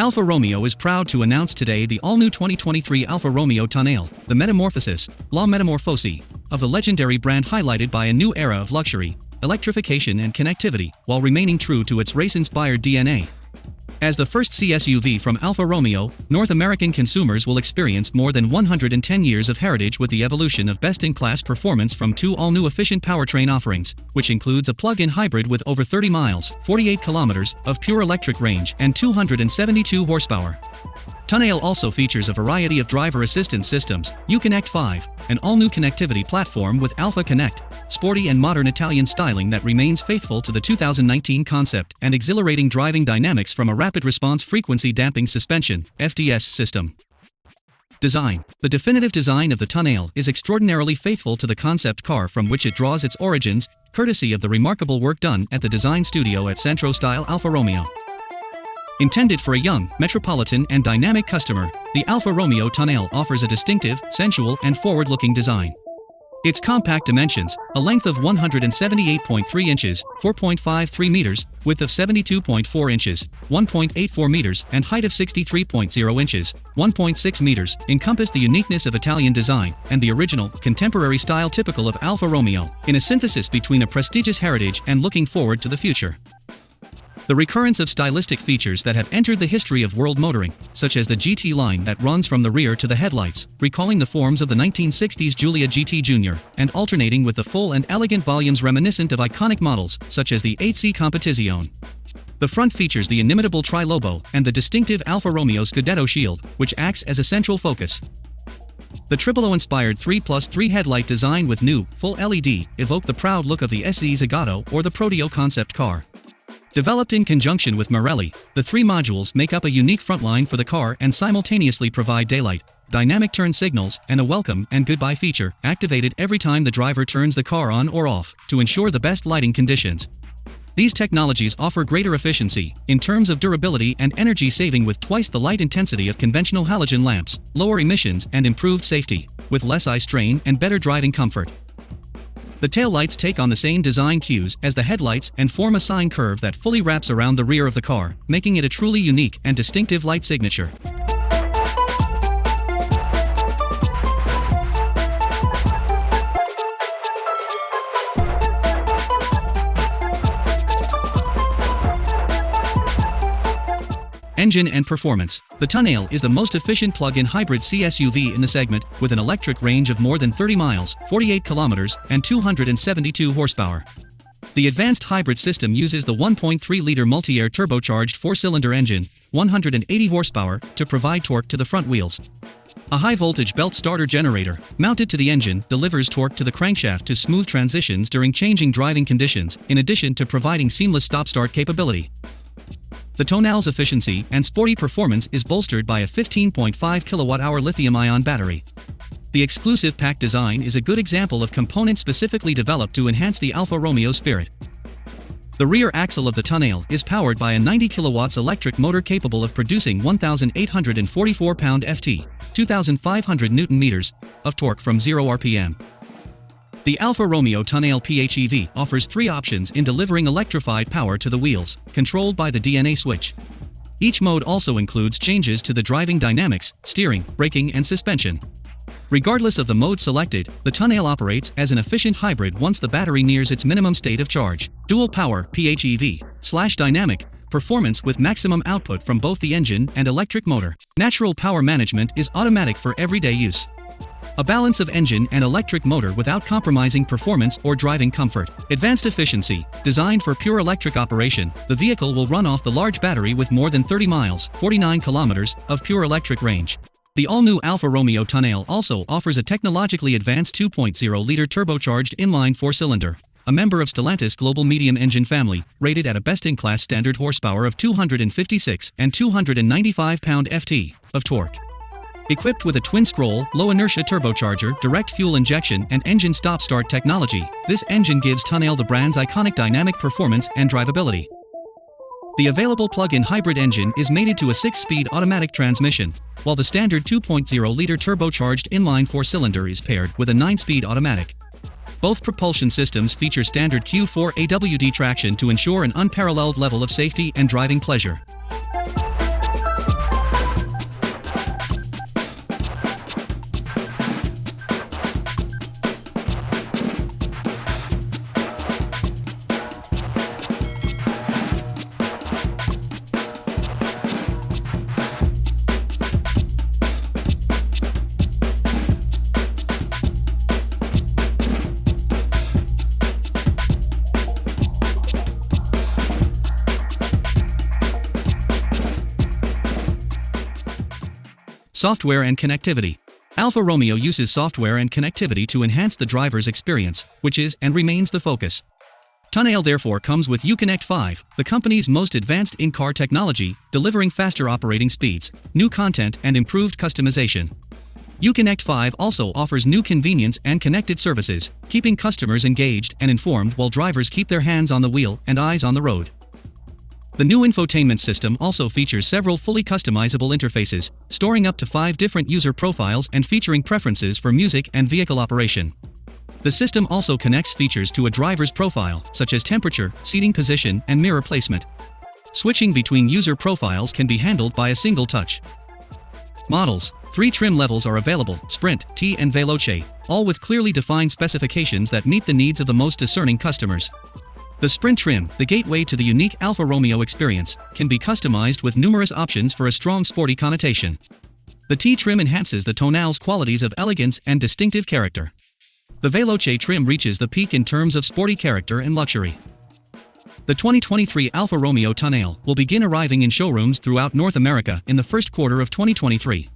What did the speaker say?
Alfa Romeo is proud to announce today the all-new 2023 Alfa Romeo Tonale, the metamorphosis, la metamorphosis, of the legendary brand, highlighted by a new era of luxury, electrification and connectivity, while remaining true to its race-inspired DNA. As the first CSUV from Alfa Romeo, North American consumers will experience more than 110 years of heritage with the evolution of best-in-class performance from two all-new efficient powertrain offerings, which includes a plug-in hybrid with over 30 miles, 48 kilometers, of pure electric range and 272 horsepower. Tonale also features a variety of driver assistance systems, Uconnect 5, an all-new connectivity platform with Alfa Connect, sporty and modern Italian styling that remains faithful to the 2019 concept, and exhilarating driving dynamics from a rapid response frequency damping suspension (FDS) system. Design. The definitive design of the Tonale is extraordinarily faithful to the concept car from which it draws its origins, courtesy of the remarkable work done at the design studio at Centro Stile Alfa Romeo. Intended for a young, metropolitan and dynamic customer, the Alfa Romeo Tonale offers a distinctive, sensual and forward-looking design. Its compact dimensions, a length of 178.3 inches, 4.53 meters, width of 72.4 inches, 1.84 meters, and height of 63.0 inches, 1.6 meters, encompass the uniqueness of Italian design and the original, contemporary style typical of Alfa Romeo, in a synthesis between a prestigious heritage and looking forward to the future. The recurrence of stylistic features that have entered the history of world motoring, such as the GT line that runs from the rear to the headlights, recalling the forms of the 1960s Giulia GT Jr., and alternating with the full and elegant volumes reminiscent of iconic models, such as the 8C Competizione. The front features the inimitable Tri-Lobo and the distinctive Alfa Romeo Scudetto shield, which acts as a central focus. The Tribolo-inspired 3+3 headlight design with new, full LED, evoke the proud look of the SE Zagato or the Proteo concept car. Developed in conjunction with Marelli, the three modules make up a unique frontline for the car and simultaneously provide daylight, dynamic turn signals, and a welcome and goodbye feature, activated every time the driver turns the car on or off, to ensure the best lighting conditions. These technologies offer greater efficiency, in terms of durability and energy saving, with twice the light intensity of conventional halogen lamps, lower emissions and improved safety, with less eye strain and better driving comfort. The taillights take on the same design cues as the headlights and form a sine curve that fully wraps around the rear of the car, making it a truly unique and distinctive light signature. Engine and performance. The Tonale is the most efficient plug-in hybrid CSUV in the segment, with an electric range of more than 30 miles, 48 kilometers, and 272 horsepower. The advanced hybrid system uses the 1.3-liter multi-air turbocharged 4-cylinder engine, 180 horsepower, to provide torque to the front wheels. A high-voltage belt starter generator, mounted to the engine, delivers torque to the crankshaft to smooth transitions during changing driving conditions, in addition to providing seamless stop-start capability. The Tonale's efficiency and sporty performance is bolstered by a 15.5 kWh lithium-ion battery. The exclusive pack design is a good example of components specifically developed to enhance the Alfa Romeo spirit. The rear axle of the Tonale is powered by a 90 kW electric motor capable of producing 1,844 pound-ft, 2,500 Nm, of torque from 0 RPM. The Alfa Romeo Tonale PHEV offers three options in delivering electrified power to the wheels, controlled by the DNA switch. Each mode also includes changes to the driving dynamics, steering, braking and suspension. Regardless of the mode selected, the Tonale operates as an efficient hybrid once the battery nears its minimum state of charge. Dual power PHEV/dynamic performance with maximum output from both the engine and electric motor. Natural power management is automatic for everyday use. A balance of engine and electric motor without compromising performance or driving comfort. Advanced efficiency. Designed for pure electric operation, the vehicle will run off the large battery with more than 30 miles, 49 kilometers, of pure electric range. The all-new Alfa Romeo Tonale also offers a technologically advanced 2.0-liter turbocharged inline 4-cylinder, a member of Stellantis global medium engine family, rated at a best-in-class standard horsepower of 256 and 295 pound-ft of torque. Equipped with a twin-scroll, low-inertia turbocharger, direct fuel injection and engine stop-start technology, this engine gives Tonale the brand's iconic dynamic performance and drivability. The available plug-in hybrid engine is mated to a 6-speed automatic transmission, while the standard 2.0-liter turbocharged inline 4-cylinder is paired with a 9-speed automatic. Both propulsion systems feature standard Q4 AWD traction to ensure an unparalleled level of safety and driving pleasure. Software and connectivity. Alfa Romeo uses software and connectivity to enhance the driver's experience, which is and remains the focus. Tonale therefore comes with Uconnect 5, the company's most advanced in-car technology, delivering faster operating speeds, new content and improved customization. Uconnect 5 also offers new convenience and connected services, keeping customers engaged and informed while drivers keep their hands on the wheel and eyes on the road. The new infotainment system also features several fully customizable interfaces, storing up to 5 different user profiles and featuring preferences for music and vehicle operation. The system also connects features to a driver's profile, such as temperature, seating position, and mirror placement. Switching between user profiles can be handled by a single touch. Models. 3 trim levels are available: Sprint, T and Veloce, all with clearly defined specifications that meet the needs of the most discerning customers. The Sprint trim, the gateway to the unique Alfa Romeo experience, can be customized with numerous options for a strong sporty connotation. The T trim enhances the Tonale's qualities of elegance and distinctive character. The Veloce trim reaches the peak in terms of sporty character and luxury. The 2023 Alfa Romeo Tonale will begin arriving in showrooms throughout North America in the first quarter of 2023.